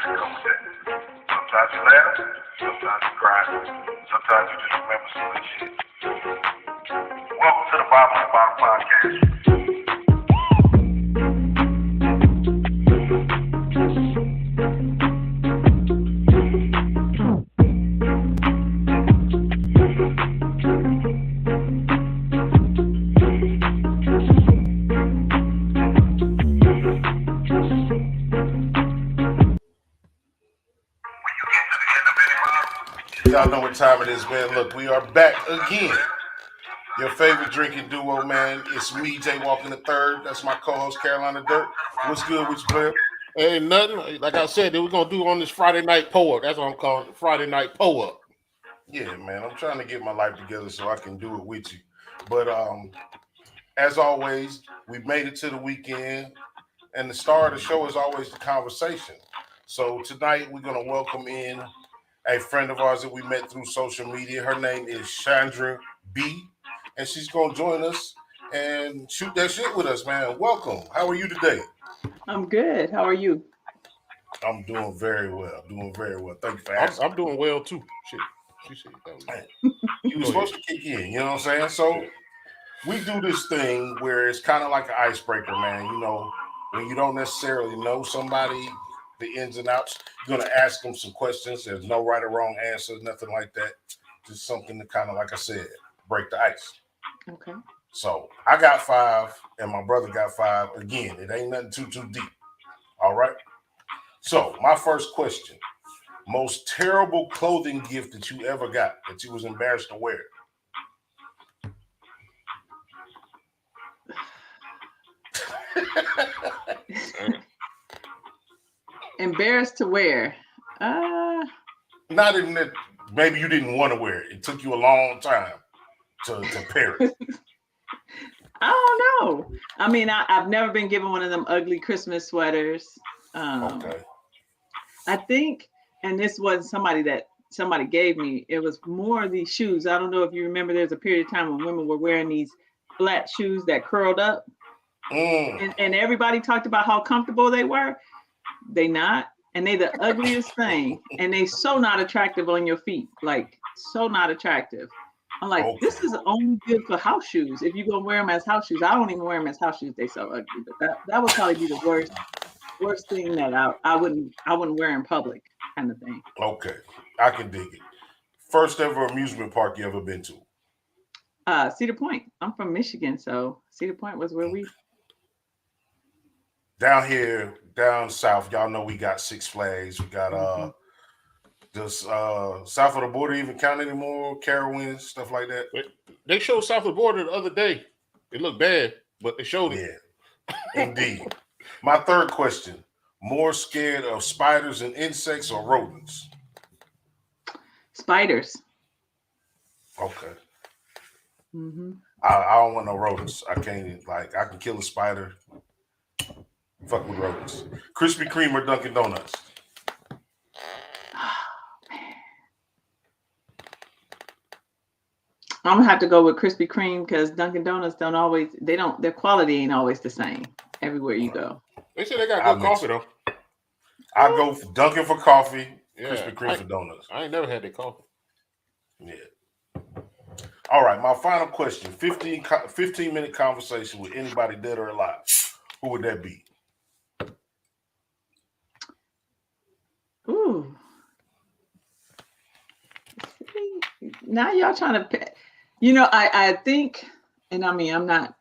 already know what that is. Sometimes you laugh, sometimes you cry, sometimes you just remember some good shit. Welcome to the Barfly Podcast. Y'all know what time it is, man. Look, we are back again. Your favorite drinking duo, man. It's me, Jay Walking the Third. That's my co-host, Carolina Dirt. What's good with you, player? Hey, nothing. Like I said, we're going to do on this Friday night pull-up. That's what I'm calling it, Friday night pull-up. Yeah, man. I'm trying to get my life together so I can do it with you. But as always, we've made it to the weekend. And the star of the show is always the conversation. So tonight, we're going to welcome in a friend of ours that we met through social media. Her name is Chandra B. And she's going to join us and shoot that shit with us, man. Welcome. How are you today? I'm good. How are you? I'm doing very well. Thank you for asking. I'm doing well, too. Shit. She said that was you were supposed to kick in, you know what I'm saying? So we do this thing where it's kind of like an icebreaker, man. You know, when you don't necessarily know somebody, the ins and outs, you're going to ask them some questions. There's no right or wrong answer, nothing like that. Just something to kind of, like I said, break the ice. Okay. So I got 5 and my brother got 5. Again, it ain't nothing too deep. All right. So my first question, most terrible clothing gift that you ever got that you was embarrassed to wear? Embarrassed to wear? Not in that maybe you didn't want to wear it. It took you a long time to pair it. I don't know. I mean, I've never been given one of them ugly Christmas sweaters. Okay. I think, and this wasn't somebody gave me, it was more of these shoes. I don't know if you remember, there's a period of time when women were wearing these flat shoes that curled up. And everybody talked about how comfortable they were. They not. And they the ugliest thing. And they so not attractive on your feet. Like, so not attractive. I'm like, This is only good for house shoes. If you go wear them as house shoes. I don't even wear them as house shoes. They so ugly. But that would probably be the worst thing that I wouldn't wear in public, kind of thing. Okay. I can dig it. First ever amusement park you ever been to? Cedar Point. I'm from Michigan, so Cedar Point was where we. Down here, down south, y'all know we got Six Flags. We got does south of the border even count anymore? Carowinds, stuff like that. They showed south of the border the other day. It looked bad, but they showed it. Yeah, indeed. My third question: more scared of spiders and insects or rodents? Spiders. Okay. Mm-hmm. I don't want no rodents. I can't. Like, I can kill a spider. Fuck with rodents. Krispy Kreme or Dunkin' Donuts? I'm gonna have to go with Krispy Kreme because Dunkin' Donuts their quality ain't always the same everywhere you go. They say they got good coffee though. I go for Dunkin' for coffee, yeah, Krispy Kreme for donuts. I ain't never had their coffee. Yeah. All right, my final question. 15-minute conversation with anybody dead or alive. Who would that be? Ooh. Now y'all trying to, I think, and I mean, I'm not,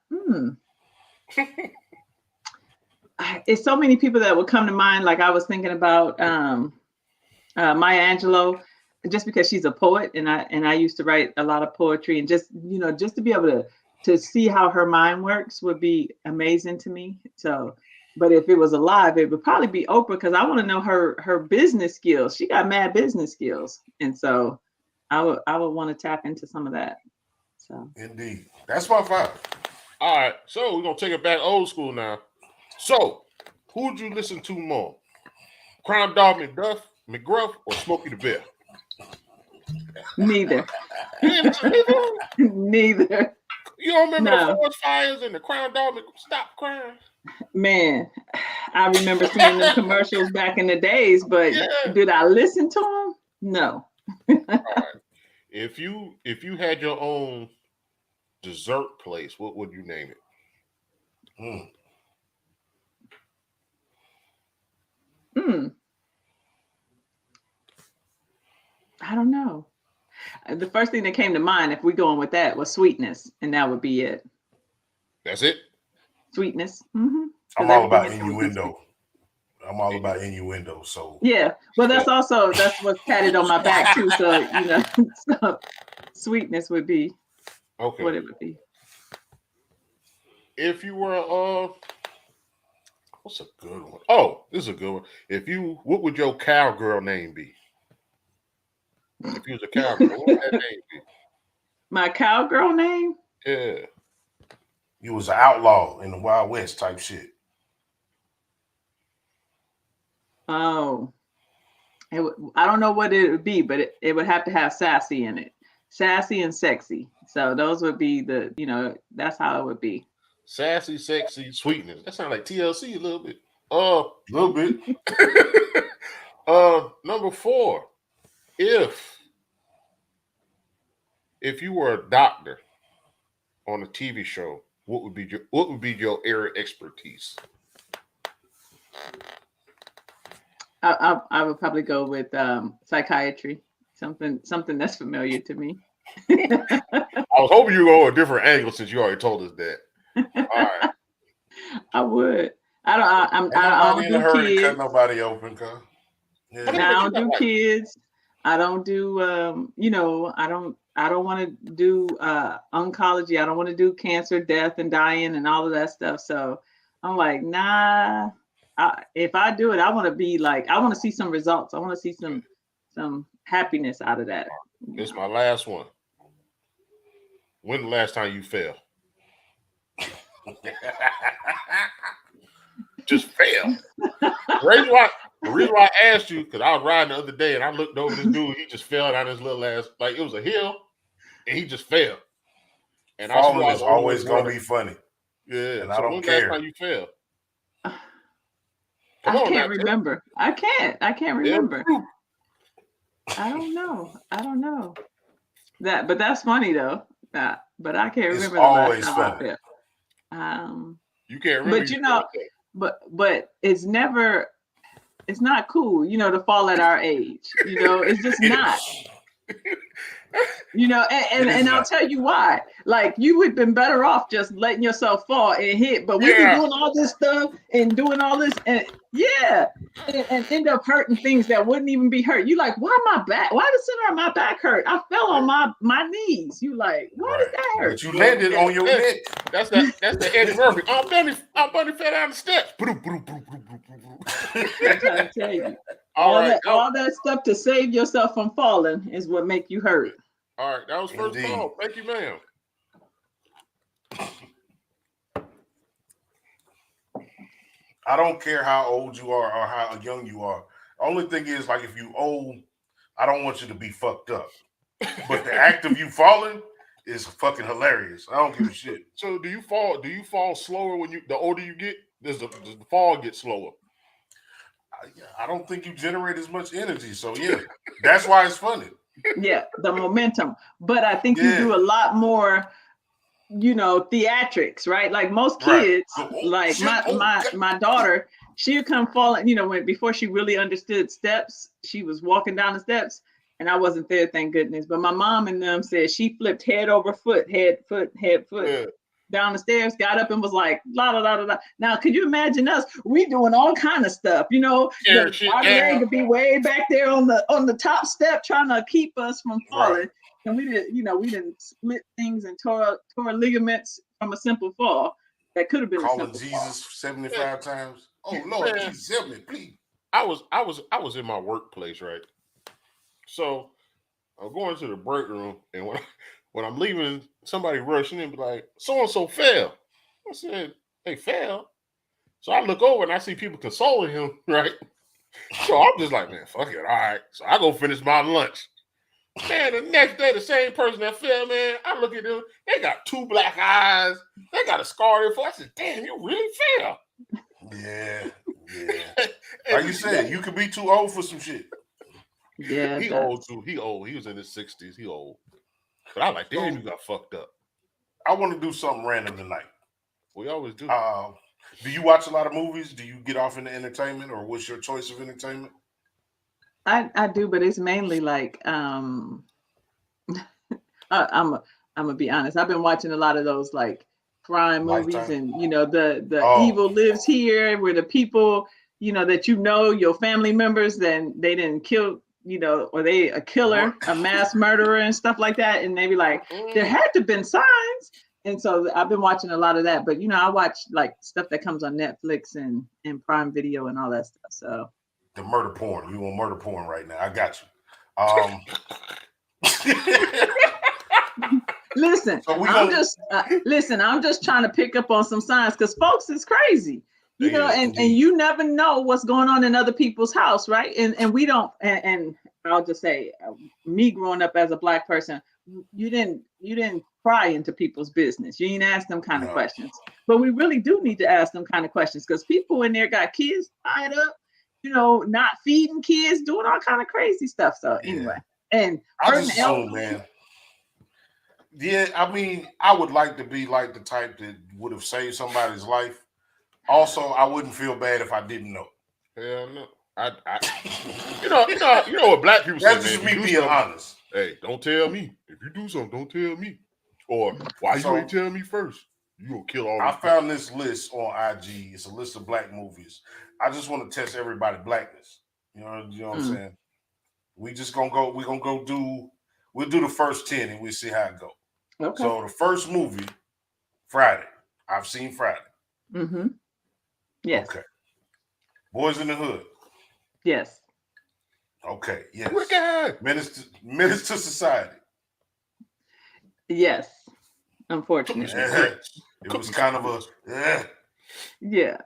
it's so many people that would come to mind. Like I was thinking about Maya Angelou, just because she's a poet and I used to write a lot of poetry, and just to be able to see how her mind works would be amazing to me. So, but if it was alive, it would probably be Oprah, because I want to know her business skills. She got mad business skills. And so I would want to tap into some of that. So indeed. That's my 5. All right. So we're gonna take it back old school now. So who'd you listen to more? Crime Dog McGruff or Smokey the Bear? Neither. Neither. You don't remember the No. forest fires and the Crown Dog Stop Crime? Man, I remember seeing them commercials back in the days, but Yeah. did I listen to them? No. All right. If you had your own dessert place, what would you name it? I don't know. The first thing that came to mind, if we're going with that, was sweetness, and that would be it. That's it? Sweetness. Mm-hmm. I'm all about innuendo. I'm all about innuendo. So yeah, well, that's what's patted on my back too. So so sweetness would be what it would be. If you were what's a good one? Oh, this is a good one. What would your cowgirl name be? If you was a cowgirl, what would that name be? My cowgirl name? Yeah. You was an outlaw in the Wild West type shit. Oh, I don't know what it would be, but it would have to have sassy in it. Sassy and sexy. So those would be that's how it would be. Sassy, sexy, sweetness. That sounds like TLC a little bit. A little bit. Number 4. If you were a doctor on a TV show, what would be your area expertise? I would probably go with psychiatry, something that's familiar to me. I was hoping you go a different angle since you already told us that. All right. I would. I don't in a do hurry kids. to cut nobody open, cuz. Yeah. I don't do kids. I don't do I don't want to do oncology. I don't want to do cancer, death, and dying and all of that stuff. So I'm like, nah. If I do it, I want to see some results. I want to see some happiness out of that. This is my last one. When the last time you fell? Just fell. The reason why I asked you, because I was riding the other day and I looked over this dude, he just fell down his little ass, like it was a hill, and he just fell. And falling is always gonna be funny. Yeah, and I don't care. Last time you fell? I can't remember. I can't remember. I don't know. But that's funny though. But I can't remember. It's always funny. You can't remember. But but it's not cool, to fall at our age. It's just not. And I'll tell you why. Like, you would have been better off just letting yourself fall and hit, but we've been doing all this stuff and doing all this and end up hurting things that wouldn't even be hurt. You like, why the center of my back hurt? I fell on my knees. You like, why did that hurt? But you landed on your neck. That's the Eddie Murphy. I'm Bunny fell down the steps. I'm trying to tell you. All that stuff to save yourself from falling is what make you hurt. All right, that was first call. Thank you, ma'am. I don't care how old you are or how young you are. Only thing is, like, if you old, I don't want you to be fucked up. But the act of you falling is fucking hilarious. I don't give a shit. So do you fall slower the older you get? Does the fall get slower? I don't think you generate as much energy. So yeah, that's why it's funny. Yeah, the momentum. But I think you do a lot more, theatrics, right? Like most kids, like my daughter, she would come falling, before she really understood steps, she was walking down the steps and I wasn't there, thank goodness. But my mom and them said she flipped head over foot, head foot. Yeah. Down the stairs, got up and was like, la la la la la. Now, could you imagine us? We doing all kind of stuff, our leg could be way back there on the top step, trying to keep us from falling. Right. And we didn't split things and tore ligaments from a simple fall. That could have been calling Jesus 75 times. Oh Lord, please help me, please. I was in my workplace, right? So I'm going to the break room, and when I'm leaving, somebody rushing in and be like, so-and-so fell. I said, they fell? So I look over and I see people consoling him, right? So I'm just like, man, fuck it. All right. So I go finish my lunch. Man, the next day, the same person that fell, man, I look at them, they got 2 black eyes, they got a scar there. I said, damn, you really fell. Yeah. Like you said, you could be too old for some shit. Yeah, He old too. He old. He was in his 60s. He old. But I like, damn, you got fucked up. I want to do something random tonight. We always do. Do you watch a lot of movies? Do you get off into entertainment, or what's your choice of entertainment? I do, but it's mainly like I'm gonna be honest. I've been watching a lot of those like crime movies, Lifetime? and the evil lives here, where the people that your family members, then they didn't kill, or they a killer, a mass murderer and stuff like that, and they be like, there had to have been signs. And so I've been watching a lot of that, but I watch like stuff that comes on Netflix and Prime Video and all that stuff. So the murder porn. You want murder porn right now? I got you. Listen, so I'm just trying to pick up on some signs, because folks is crazy, and you never know what's going on in other people's house, right? And we don't. And I'll just say, me growing up as a Black person, you didn't pry into people's business. You didn't ask them kind of questions. But we really do need to ask them kind of questions, because people in there got kids tied up, not feeding kids, doing all kind of crazy stuff. So anyway, and I just assume, man. Yeah, I mean, I would like to be like the type that would have saved somebody's life. Also, I wouldn't feel bad if I didn't know. Hell no. You know what Black people say, man. That's just me being honest. Hey, don't tell me. If you do something, don't tell me. Or why you ain't tell me first? You gonna kill all. I found this list on IG. It's a list of Black movies. I just want to test everybody's blackness. You know what I'm saying? We just gonna go. We're gonna go do. We'll do the first 10 and we'll see how it goes. Okay. So the first movie, Friday. I've seen Friday. Mm-hmm. Yes. Okay. Boys in the Hood. Yes. Okay. Yes. Menace to Society. Yes. Unfortunately. It was kind of a. Yeah.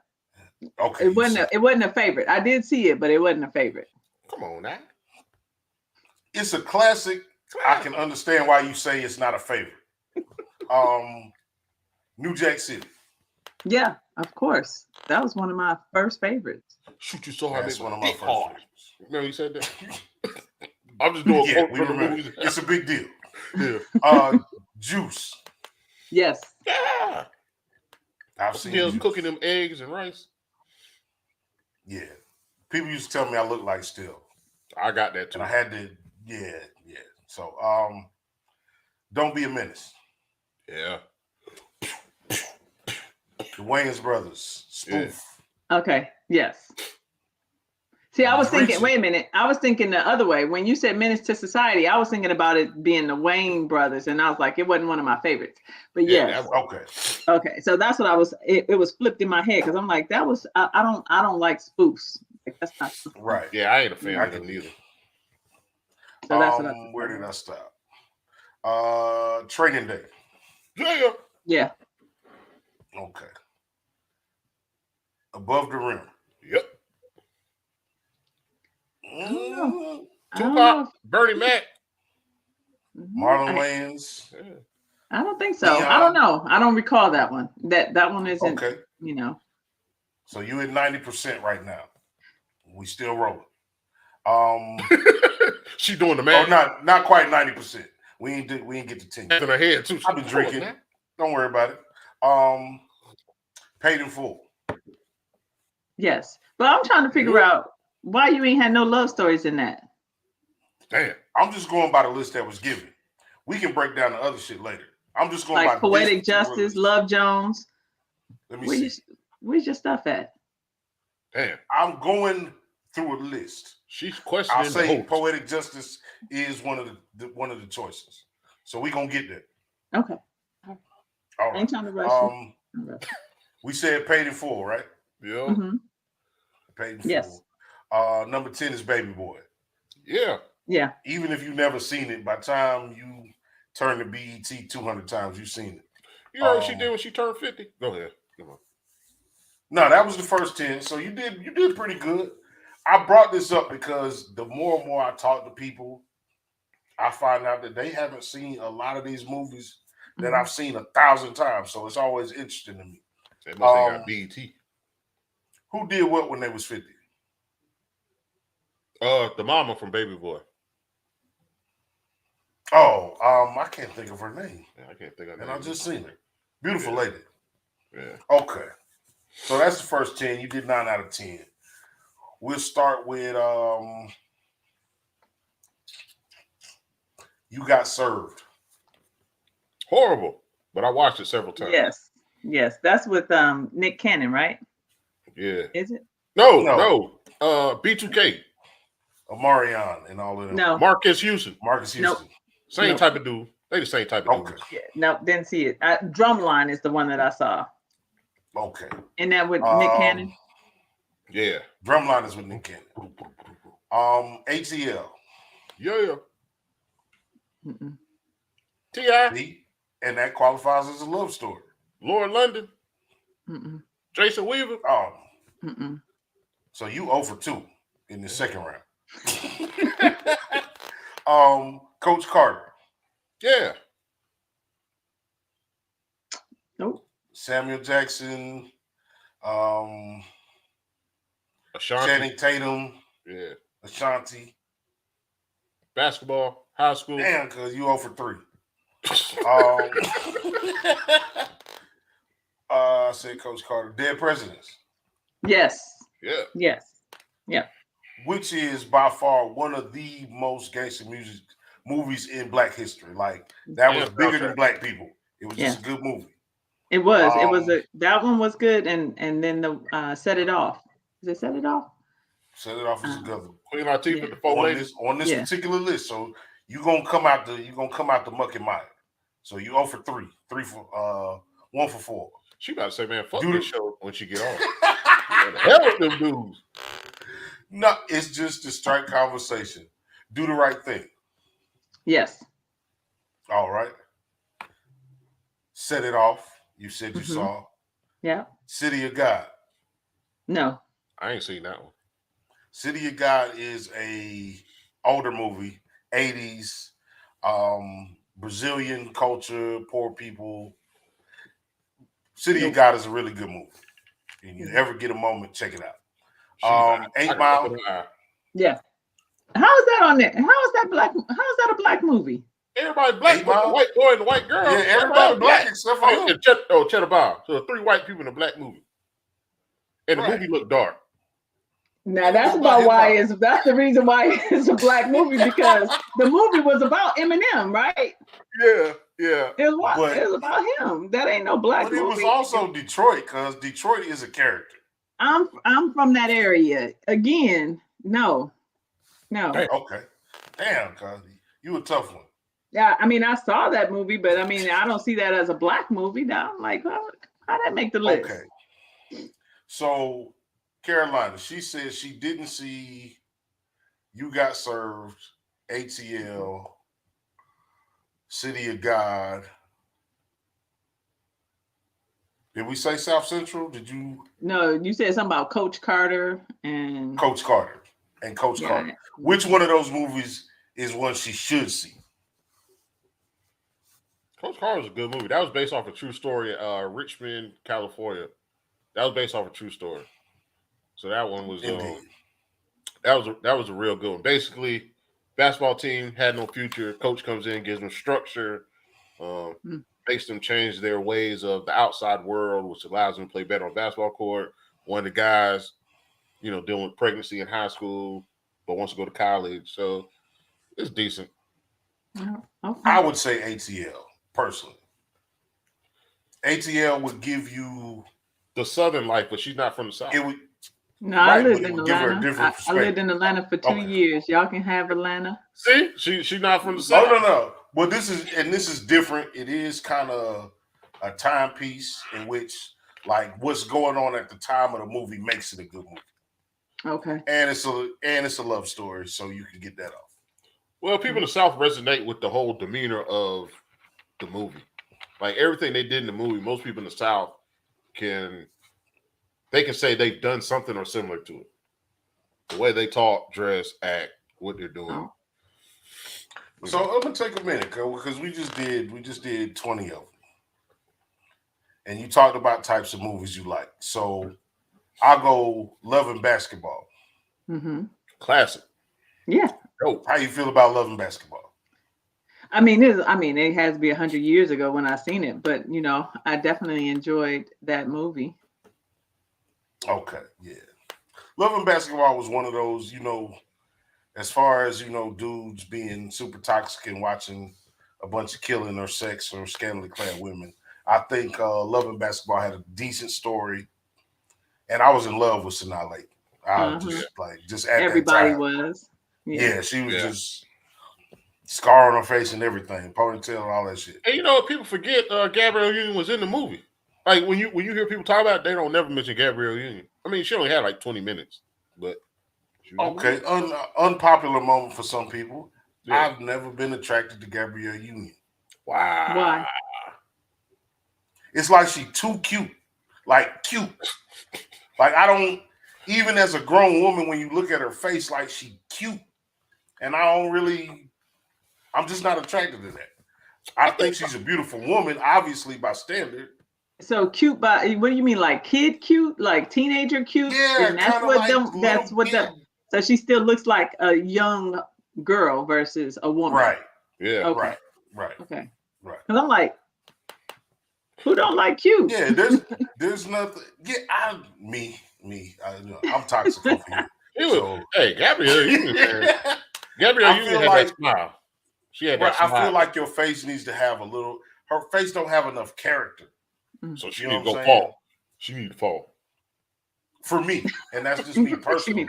Okay. It wasn't a favorite. I did see it, but it wasn't a favorite. Come on now. It's a classic. I can understand why you say it's not a favorite. New Jack City. Yeah, of course. That was one of my first favorites. Shoot, you so hard. That's one of my first favorites. Remember you said that? I'm just doing we remember. It's a big deal. Yeah. Juice. Yes. Yeah. I've seen Juice. Cooking them eggs and rice. Yeah. People used to tell me I look like Still. I got that too. And I had to, yeah. So, Don't Be a Menace. Yeah. The Wayans Brothers. Spoof. Yeah. Okay. Yes. See, I was thinking, wait a minute. I was thinking the other way. When you said Menace to Society, I was thinking about it being the Wayne brothers, and I was like, it wasn't one of my favorites. But yes. Okay. So that's what I was. It was flipped in my head, because I'm like, that was. I don't like spoofs. Like, that's not right. Yeah, I ain't a fan of them either. So that's what where did I stop? Training Day. Yeah. Okay. Above the Rim. Yep. Tupac, Bernie Mac, Marlon Wayans. I don't think so. I don't know. I don't recall that one. That one isn't. Okay. So you at 90% right now. We still rolling. She doing the math. Oh, not quite 90%. We ain't get to 10. In her head too. I've been drinking. Don't worry about it. Paid in Full. Yes, but I'm trying to figure out why you ain't had no love stories in that. Damn, I'm just going by the list that was given. We can break down the other shit later. I'm just going like by Poetic Justice, Love Jones. Let me see. Where's your stuff at? Damn, I'm going through a list. She's questioning. I'll say Poetic Justice is one of the choices. So we gonna get there. Okay. All right. Ain't trying to rush we said Paid in Full, right? Yeah. Mm-hmm. Paid in Full. Yes. Number 10 is Baby Boy. Yeah. Yeah. Even if you've never seen it, by the time you turn the BET 200 times, you've seen it. You heard what she did when she turned 50? Go ahead. Come on. No, that was the first 10. So you did pretty good. I brought this up because the more and more I talk to people, I find out that they haven't seen a lot of these movies that Mhm. I've seen 1,000 times. So it's always interesting to me. They must have got BET. Who did what when they was 50? The mama from Baby Boy. Oh, I can't think of her name. Yeah, I can't think of her And name. I just seen her. Beautiful Yeah. lady. Yeah. Okay. So that's the first 10. You did 9 out of 10. We'll start with You Got Served. Horrible. But I watched it several times. Yes. That's with Nick Cannon, right? Yeah. Is it? No. B2K. Omarion and all of them. No. Marcus Houston. Same Nope. type of dude. They the same type of Okay. dudes. Yeah, no, didn't see it. Drumline is the one that I saw. Okay. And that with Nick Cannon? Yeah. Drumline is with Nick Cannon. ATL. Yeah. Mm-mm. T.I. See? And that qualifies as a love story. Lord London. Mm-mm. Jason Weaver. Mm-mm. So you 0 for 2 in the second round. Coach Carter. Yeah. Nope. Samuel Jackson. Ashanti. Channing Tatum. Yeah. Ashanti. Basketball. High school. Damn, because you 0 for 3. I said Coach Carter. Dead Presidents. Yes. Yeah. Yes. Yeah. Which is by far one of the most gangster music movies in Black history. Like that was bigger than Black People. It was just a good movie. It was. It was that one was good, and then the Set It Off. Is it Set It Off? Set It Off is a good one. Queen Latifah, the four ladies on this particular list. So you're gonna come out the muck and mire. So you 0 for 3. 1 for 4. She about to say, man, fuck this show when she get on. The hell with them dudes. No, it's just to strike conversation. Do the right thing. Yes. All right. Set It Off. You said you saw. Yeah. City of God. No. I ain't seen that one. City of God is a older movie, 80s, Brazilian culture, poor people. City of God is a really good movie. And you ever get a moment, check it out. 8 Mile. Yeah. How is that on there? How is that a Black movie? Everybody Black, but the white boy and the white girl. Yeah, everybody Black except for him. Cheddar Bob. So 3 white people in a Black movie. And the movie looked dark. Now that's that's the reason why it's a Black movie, because the movie was about Eminem, right? Yeah. It was about him. That ain't no Black movie. But it was also Detroit, because Detroit is a character. I'm from that area. Again, no. Okay. Damn, cuz you a tough one. Yeah, I mean, I saw that movie, but I mean, I don't see that as a Black movie. Now I'm like, how'd that make the list? Okay. So Carolina, she said she didn't see You Got Served, ATL, City of God. Did we say South Central? Did you? No, you said something about Coach Carter and Coach Carter. Which one of those movies is one she should see? Coach Carter's a good movie. That was based off a true story. Richmond, California. That was based off a true story. So that one was that was a real good one. Basically, basketball team had no future. Coach comes in, gives them structure, makes them change their ways of the outside world, which allows them to play better on basketball court. One of the guys, dealing with pregnancy in high school, but wants to go to college. So it's decent. Okay. I would say ATL, personally. ATL would give you the Southern life, but she's not from the South. I lived in Atlanta. I lived in Atlanta for 2 years. Y'all can have Atlanta. See, she's not from the South. No. Well, this is different. It is kind of a timepiece in which, like, what's going on at the time of the movie makes it a good movie. Okay. And it's a love story, so you can get that off. Well, people in the South resonate with the whole demeanor of the movie. Like everything they did in the movie, most people in the South can say they've done something or similar to it. The way they talk, dress, act, what they're doing. So I'm gonna take a minute because we just did 20 of them, and you talked about types of movies you like. So I'll go Love and Basketball. Mm-hmm. Classic. Yeah. Dope. How you feel about Love and Basketball? I mean, it has to be 100 years ago when I seen it, but I definitely enjoyed that movie. Okay, yeah. Love and Basketball was one of those, as far as dudes being super toxic and watching a bunch of killing or sex or scantily clad women. I think Love and Basketball had a decent story, and I was in love with Sanaa Lathan. I just at Everybody that time. was. Yeah, she was just scar on her face and everything, ponytail and all that shit. And people forget Gabrielle Union was in the movie. Like when you hear people talk about it, they don't never mention Gabrielle Union. I mean, she only had like 20 minutes, but okay, unpopular moment for some people. Yeah. I've never been attracted to Gabrielle Union. Wow. Why? It's like she too cute. Like cute. Like I don't, even as a grown woman, when you look at her face, like she cute. And I'm just not attracted to that. I think she's a beautiful woman, obviously by standard. So cute by, what do you mean, like kid cute, like teenager cute? Yeah, and that's what so she still looks like a young girl versus a woman. Right. Yeah. Okay. Right. Okay. Right. Because I'm like, who don't like cute? Yeah, there's nothing. Yeah, I'm toxic over here. Hey, Gabrielle Union. Gabrielle Union had that smile. She had that smile. I feel like your face needs to have her face don't have enough character. So she need to go fall. She need to fall. For me, and that's just me personally.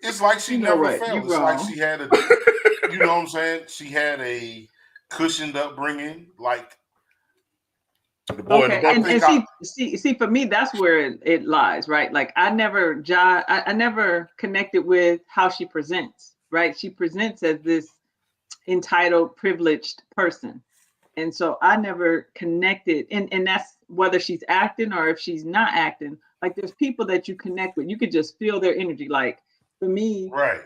It's like she never fell. It's like she had you know what I'm saying? She had a cushioned upbringing, like the boy. Okay, and see, for me, that's where it lies, right? Like I never connected with how she presents, right? She presents as this entitled, privileged person. And so I never connected, and that's whether she's acting or if she's not acting. Like there's people that you connect with, you could just feel their energy. Like for me, right?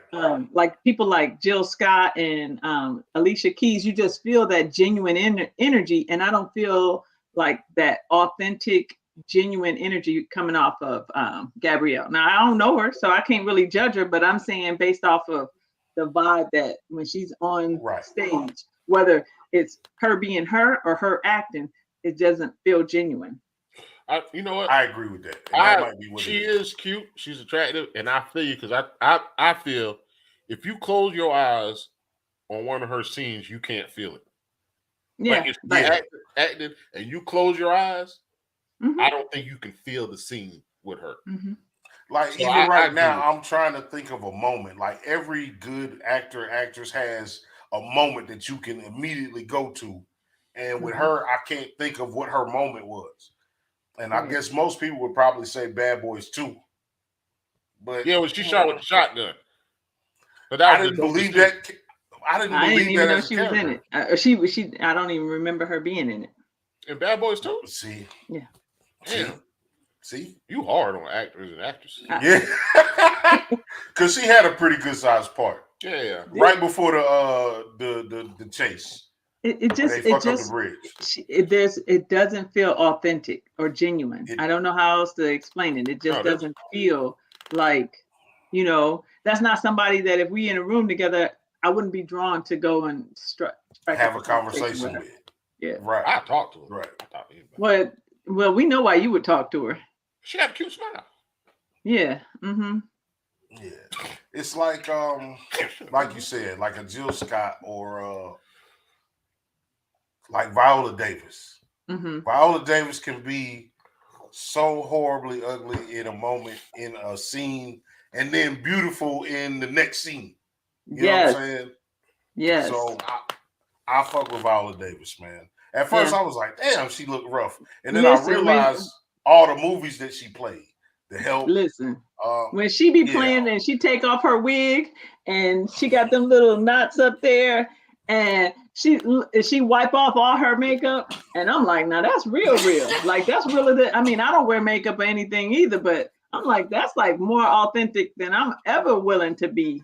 Like people like Jill Scott and Alicia Keys, you just feel that genuine energy, and I don't feel like that authentic, genuine energy coming off of Gabrielle. Now I don't know her, so I can't really judge her, but I'm saying based off of the vibe that when she's on stage, whether it's her being her or her acting, it doesn't feel genuine. You know what? I agree with that. That might be what she is cute. She's attractive, and I feel you because I feel if you close your eyes on one of her scenes, you can't feel it. Yeah, like if you acting and you close your eyes, I don't think you can feel the scene with her. Like so even right now, I'm trying to think of a moment. Like every good actor, actress has a moment that you can immediately go to. And with her, I can't think of what her moment was. And I guess most people would probably say Bad Boys 2. But yeah, when she shot with the shotgun. But I didn't believe that. I didn't even know she was in it. She I don't even remember her being in it. In Bad Boys 2? See. Yeah. See? You hard on actors and actresses. Yeah. Because she had a pretty good sized part. Yeah. Right before the chase. It doesn't feel authentic or genuine. I don't know how else to explain it. It just doesn't feel like, that's not somebody that if we in a room together, I wouldn't be drawn to go and have a conversation with. Yeah. Right. I talked to her. Right. Well, we know why you would talk to her. She had a cute smile. Yeah. Yeah. It's like you said, like a Jill Scott or like Viola Davis. Viola Davis can be so horribly ugly in a moment, in a scene, and then beautiful in the next scene. You know what I'm saying? Yes. So I fuck with Viola Davis, man. At first I was like, damn, she looked rough. And then I realized all the movies that she played. The Help. Listen, when she be playing and she take off her wig and she got them little knots up there and she wipe off all her makeup and I'm like, now that's real. Like that's really I mean, I don't wear makeup or anything either, but I'm like, that's like more authentic than I'm ever willing to be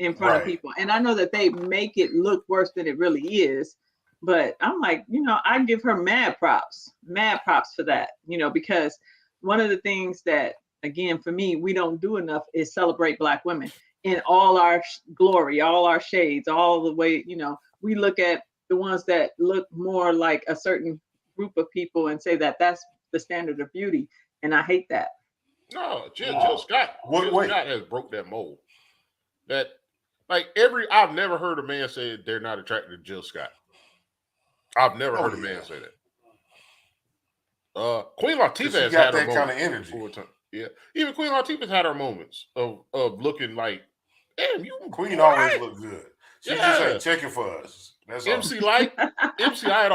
in front of people. And I know that they make it look worse than it really is. But I'm like, I give her mad props for that, because one of the things that, again, for me, we don't do enough is celebrate Black women in all our glory, all our shades, all the way, we look at the ones that look more like a certain group of people and say that that's the standard of beauty. And I hate that. No, Jill Scott. Jill Scott has broke that mold. That, like, I've never heard a man say they're not attracted to Jill Scott. I've never heard a man say that. Queen Latifah has had her moments. Kind of energy. Yeah, even Queen Latifah's had her moments of looking like, damn, Queen always look good. She just ain't checking for us. That's MC Light. MC Light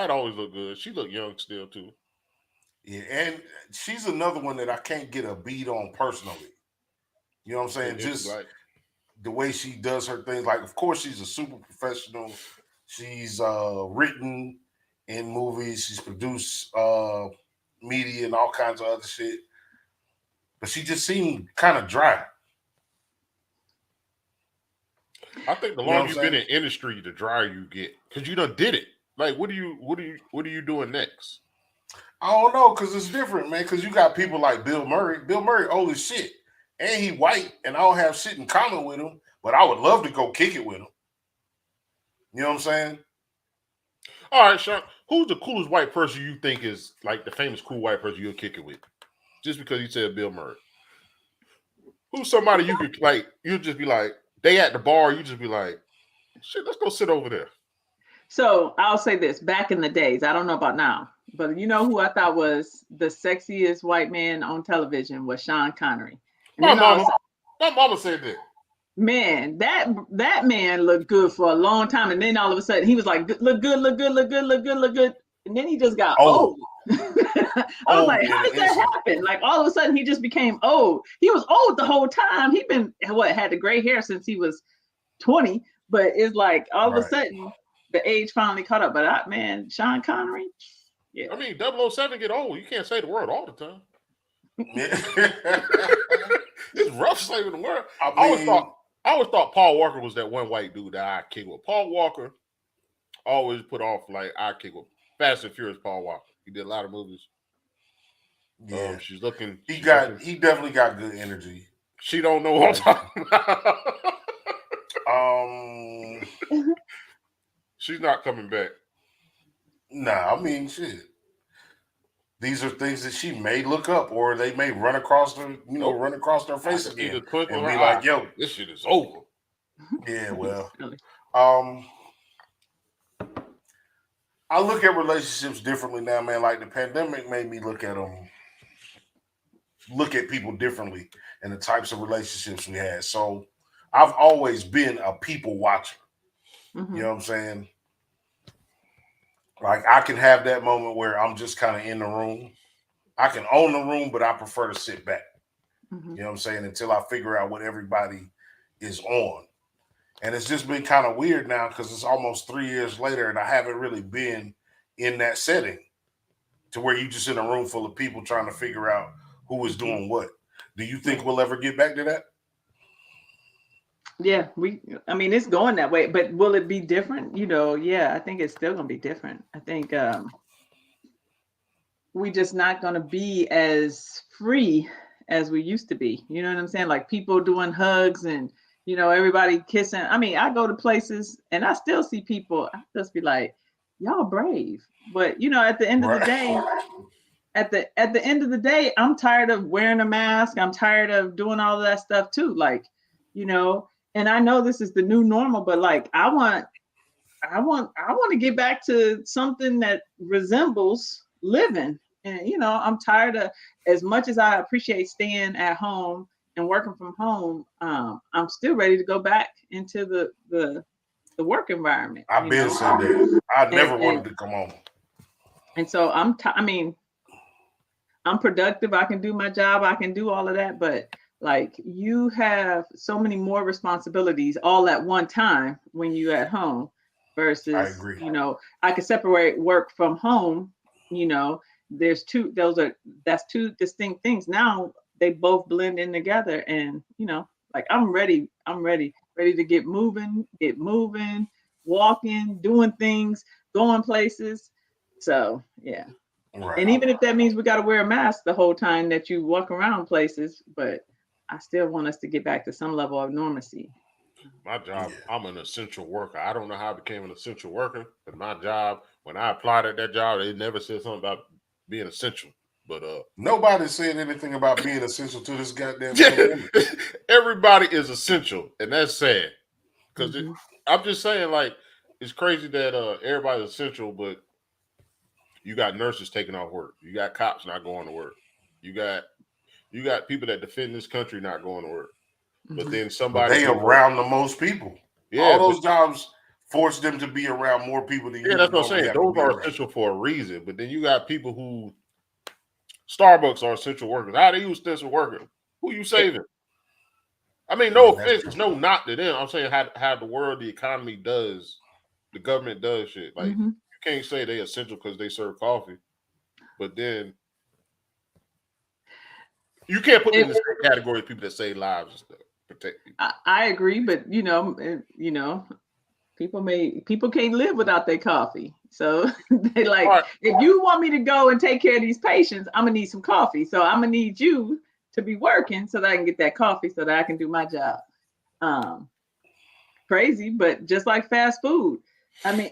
always look good. She look young still too. Yeah, and she's another one that I can't get a beat on personally. You know what I'm saying? Just the way she does her things. Like, of course, she's a super professional. She's written in movies. She's produced media and all kinds of other shit. But she just seemed kind of dry. I think the longer you've been in industry, the drier you get, because you done did it. Like, what are you doing next? I don't know, because it's different, man. Because you got people like Bill Murray. Bill Murray old as shit, and he white, and I don't have shit in common with him. But I would love to go kick it with him. You know what I'm saying? All right, Sean. Who's the coolest white person you think is like the famous cool white person you'll kick it with? Just because you said Bill Murray. Who's somebody you could like? You'll just be like, they at the bar. You just be like, shit, let's go sit over there. So I'll say this: back in the days, I don't know about now, but you know who I thought was the sexiest white man on television was Sean Connery. My mama said that. Man, that man looked good for a long time, and then all of a sudden he was like, "Look good," and then he just got old. I was like, "How did that happen?" Like all of a sudden he just became old. He was old the whole time. He been had the gray hair since he was 20, but it's like all of a sudden the age finally caught up. But man, Sean Connery, yeah. I mean, 007 get old. You can't say the word all the time. It's rough saving the word. I always thought Paul Walker was that one white dude that I kick with. Paul Walker always put off like I kick with. Fast and Furious Paul Walker. He did a lot of movies. Yeah, she's looking. He definitely got good energy. She don't know what I'm talking about. She's not coming back. Nah, I mean shit. These are things that she may look up, or they may run across their, run across their face again, and be like, "Yo, this shit is over." Yeah, well, I look at relationships differently now, man. Like the pandemic made me look at people differently and the types of relationships we had. So I've always been a people watcher. Mm-hmm. You know what I'm saying? Like I can have that moment where I'm just kind of in the room. I can own the room, but I prefer to sit back. Mm-hmm. You know what I'm saying? Until I figure out what everybody is on. And it's just been kind of weird now because it's almost 3 years later and I haven't really been in that setting to where you just in a room full of people trying to figure out who is doing what. Do you think we'll ever get back to that? Yeah, it's going that way, but will it be different? Yeah, I think it's still going to be different. I think we just not going to be as free as we used to be. You know what I'm saying? Like people doing hugs and, everybody kissing. I mean, I go to places and I still see people. I just be like, y'all brave. But, at the end of the day, at the end of the day, I'm tired of wearing a mask. I'm tired of doing all of that stuff too. Like, and I know this is the new normal, but like I want to get back to something that resembles living. And I'm tired of, as much as I appreciate staying at home and working from home, I'm still ready to go back into the work environment. I've been said that. I never wanted to come home. And so I'm productive. I can do my job. I can do all of that, but like you have so many more responsibilities all at one time when you're at home versus, I agree. I could separate work from home. That's two distinct things. Now they both blend in together and, like I'm ready ready to get moving, walking, doing things, going places. So yeah. Right. And even if that means we got to wear a mask the whole time that you walk around places, but I still want us to get back to some level of normalcy. My job, I'm an essential worker. I don't know how I became an essential worker, but my job, when I applied at that job, they never said something about being essential. But nobody said anything about being essential to this goddamn pandemic. Everybody is essential, and that's sad. Because Mm-hmm. I'm just saying, like, it's crazy that everybody's essential, but you got nurses taking off work. You got cops not going to work. You got people that defend this country not going to work. But then somebody they around the most people. Yeah, all those jobs force them to be around more people than you. That's what I'm saying. Those are essential for a reason. But then you got people who Starbucks are essential workers. How are you essential worker? Who you saving? I mean, no offense, no not to them. I'm saying how the world, the economy does, the government does shit. Like you can't say they essential because they serve coffee, but then you can't put them in the same category of people that save lives and stuff, protect people. I agree, but people can't live without their coffee. So they like, if you want me to go and take care of these patients, I'm gonna need some coffee. So I'm gonna need you to be working so that I can get that coffee so that I can do my job. Crazy, but just like fast food. I mean,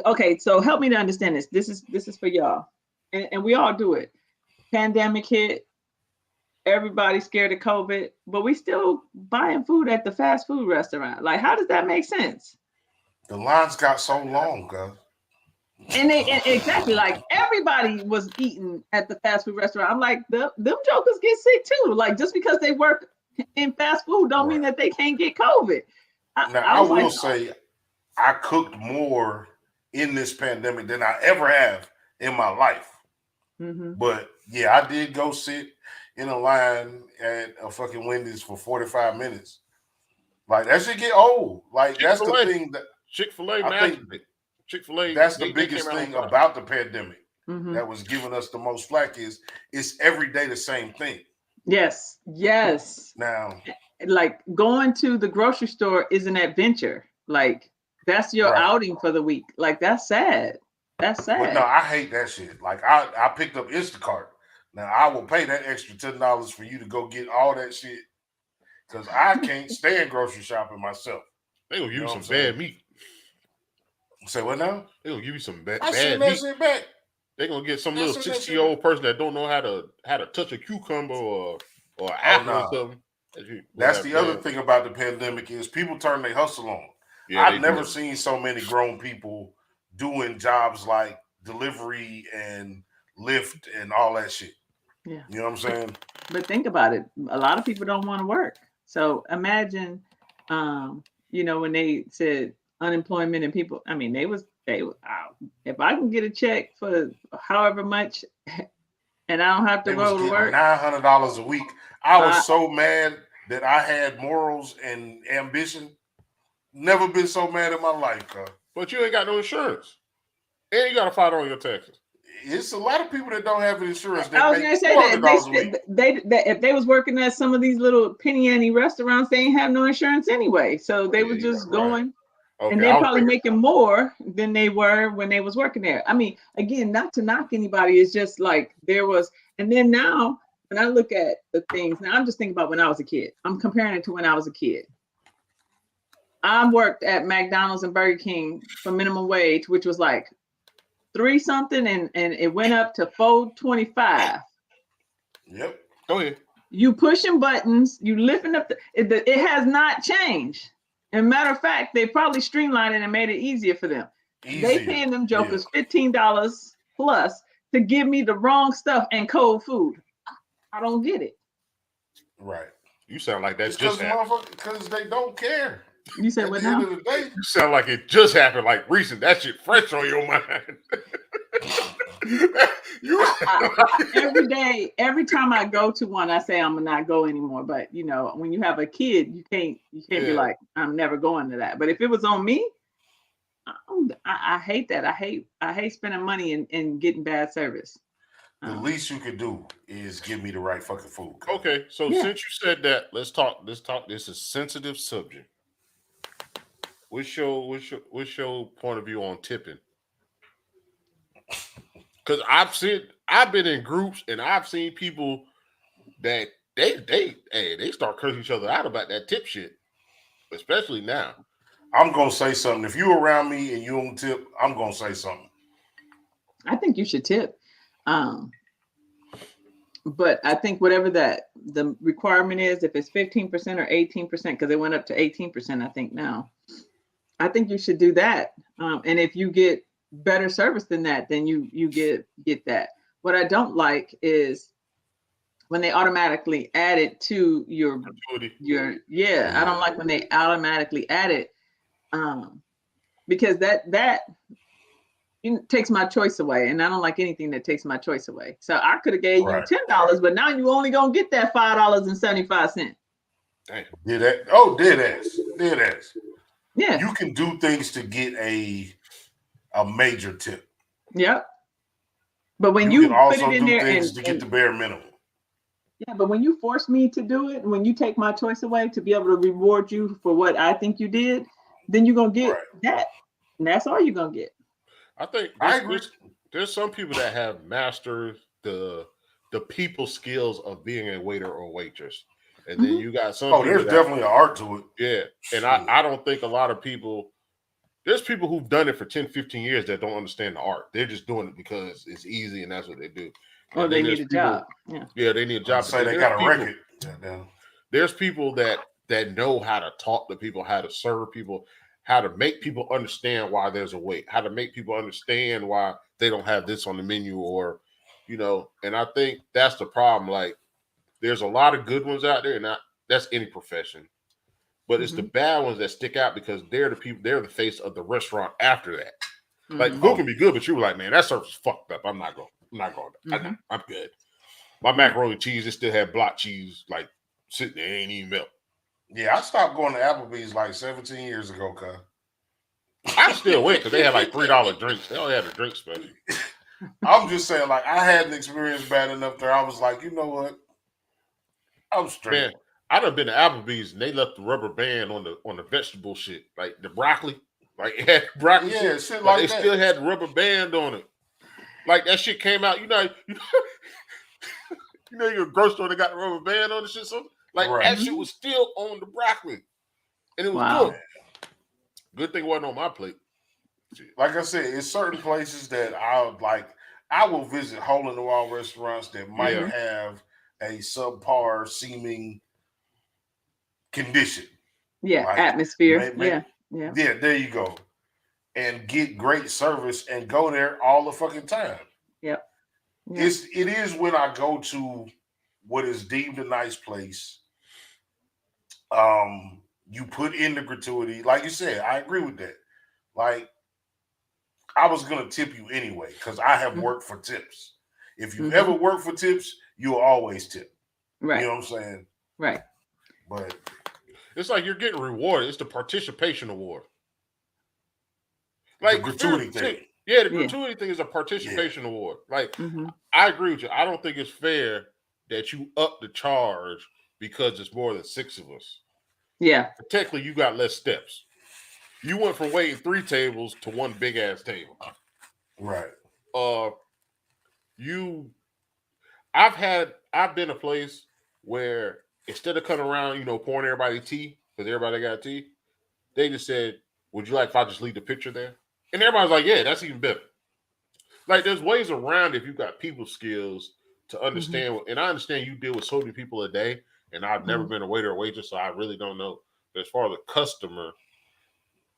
okay, so help me to understand this. This is for y'all. And we all do it. Pandemic hit, everybody's scared of COVID, but we still buying food at the fast food restaurant. Like, how does that make sense? The lines got so long, guys. And exactly, like everybody was eating at the fast food restaurant. I'm like, them jokers get sick too. Like, just because they work in fast food don't mean that they can't get COVID. I will say I cooked more in this pandemic than I ever have in my life. But yeah, I did go sit in a line at a fucking Wendy's for 45 minutes. Like, that should get old. Like, that's the thing that Chick-fil-A, I think Chick-fil-A, that's the biggest thing about the pandemic that was giving us the most flack is it's every day the same thing. Yes. Now, like going to the grocery store is an adventure. Like, that's your outing for the week. Like, that's sad. That's sad. But no, I hate that shit. Like, I picked up Instacart. Now, I will pay that extra $10 for you to go get all that shit because I can't stand grocery shopping myself. They gonna give you some bad meat. Say what now? They gonna give you some bad meat. That shit back. They gonna get some little 60-year-old person that don't know how to touch a cucumber or an apple or something. That's the other thing about the pandemic is people turn their hustle on. Yeah, I've never seen so many grown people doing jobs like delivery and Lyft and all that shit. Yeah. You know what I'm saying? But think about it. A lot of people don't want to work. So imagine, when they said unemployment and people, I mean, they if I can get a check for however much and I don't have to go to work. $900 a week. I was so mad that I had morals and ambition. Never been so mad in my life, cuz. But you ain't got no insurance. And you got to file on your taxes. It's a lot of people that don't have insurance. I was going to say that if they was working at some of these little penny ante restaurants, they ain't have no insurance anyway. So they were just going. Okay, and they're probably making more than they were when they was working there. I mean, again, not to knock anybody. It's just like there was. And then now, when I look at the things, now I'm just thinking about when I was a kid. I'm comparing it to when I was a kid. I worked at McDonald's and Burger King for minimum wage, which was like $3 something, and it went up to $4.25. Yep. Go ahead. You pushing buttons, you lifting up it has not changed. And matter of fact, they probably streamlined it and made it easier for them. They paying them jokers $15 plus to give me the wrong stuff and cold food. I don't get it. Right. You sound like that just happened. Because they don't care. You said what now? You sound like it just happened, like recent. That shit fresh on your mind. Every day, every time I go to one, I say I'm gonna not go anymore. But when you have a kid, you can't be like, I'm never going to that. But if it was on me, I hate that. I hate spending money and getting bad service. The least you could do is give me the right fucking food. Okay, so since you said that, let's talk. This is a sensitive subject. What's your point of view on tipping? Because I've been in groups and I've seen people that they start cursing each other out about that tip shit, especially now. I'm gonna say something. If you around me and you don't tip, I'm gonna say something. I think you should tip. But I think whatever the requirement is, if it's 15% or 18%, because it went up to 18%, I think now. I think you should do that. And if you get better service than that, then you get that. What I don't like is when they automatically add it to your I don't like when they automatically add it. Because that takes my choice away, and I don't like anything that takes my choice away. So I could have gave you $10, but now you only gonna get that $5.75. Did that? Oh, did ass. Yeah, you can do things to get a major tip. Yep. But when you you can also put it in do there things to get the bare minimum. Yeah, but when you force me to do it, when you take my choice away to be able to reward you for what I think you did, then you're gonna get that, and that's all you're gonna get. I think there's some people that have mastered the people skills of being a waiter or waitress, and then you got some. There's definitely an art to it. Yeah, and I don't think a lot of people. There's people who've done it for 10, 15 years that don't understand the art. They're just doing it because it's easy and that's what they do. Or they need a job. Yeah, they need a job. Say they got a record. There's people that know how to talk to people, how to serve people, how to make people understand why there's a wait, how to make people understand why they don't have this on the menu, or, and I think that's the problem. Like, there's a lot of good ones out there, and that's any profession. But it's the bad ones that stick out because they're the face of the restaurant after that. Like, food can be good, but you were like, man, that service is fucked up. I'm not going. I'm good. My macaroni and cheese, it still had block cheese, like, sitting there, ain't even melt. Yeah, I stopped going to Applebee's like 17 years ago, cuz. I still went because they had like $3 drinks. They only had a drink special. I'm just saying, like, I had an experience bad enough there. I was like, you know what? I'm straight. Man, I done been to Applebee's and they left the rubber band on the vegetable shit, like the broccoli. Like, it had broccoli shit like that. They still had the rubber band on it. Like, that shit came out, your grocery store, they got the rubber band on the shit. So, like, that shit was still on the broccoli. And it was good. Good thing it wasn't on my plate. Shit. Like I said, it's certain places that I will visit hole-in-the-wall restaurants that might have a subpar seeming condition. Yeah, like, atmosphere. Yeah, there you go. And get great service and go there all the fucking time. Yep. It is when I go to what is deemed a nice place. You put in the gratuity. Like you said, I agree with that. Like, I was gonna tip you anyway, because I have worked for tips. If you ever work for tips, you'll always tip. Right. You know what I'm saying? Right. But it's like you're getting rewarded. It's the participation award. Like, the gratuity thing. Yeah, the gratuity thing is a participation award. Like, I agree with you. I don't think it's fair that you up the charge because it's more than 6 of us. Yeah. Technically, you got less steps. You went from waiting 3 tables to 1 big ass table. Right. I've been a place where instead of coming around, pouring everybody tea, because everybody got tea, they just said, would you like if I just leave the picture there? And everybody's like, yeah, that's even better. Like, there's ways around if you got people skills to understand. And I understand you deal with so many people a day, and I've never been a waiter or waitress, so I really don't know. But as far as a customer,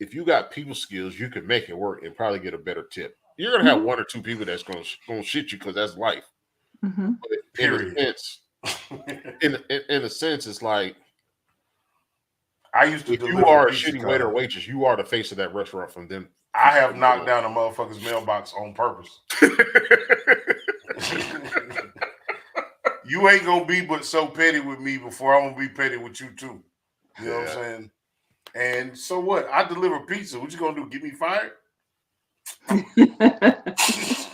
if you got people skills, you can make it work and probably get a better tip. You're going to have 1 or 2 people that's going to shit you because that's life. But in a sense, it's like, I used to. If you are a shitty waiter or waitress, you are the face of that restaurant from them. I have knocked down a motherfucker's mailbox on purpose. You ain't gonna be but so petty with me before I'm gonna be petty with you too. You know what I'm saying? And so what? I deliver pizza. What you gonna do? Get me fired?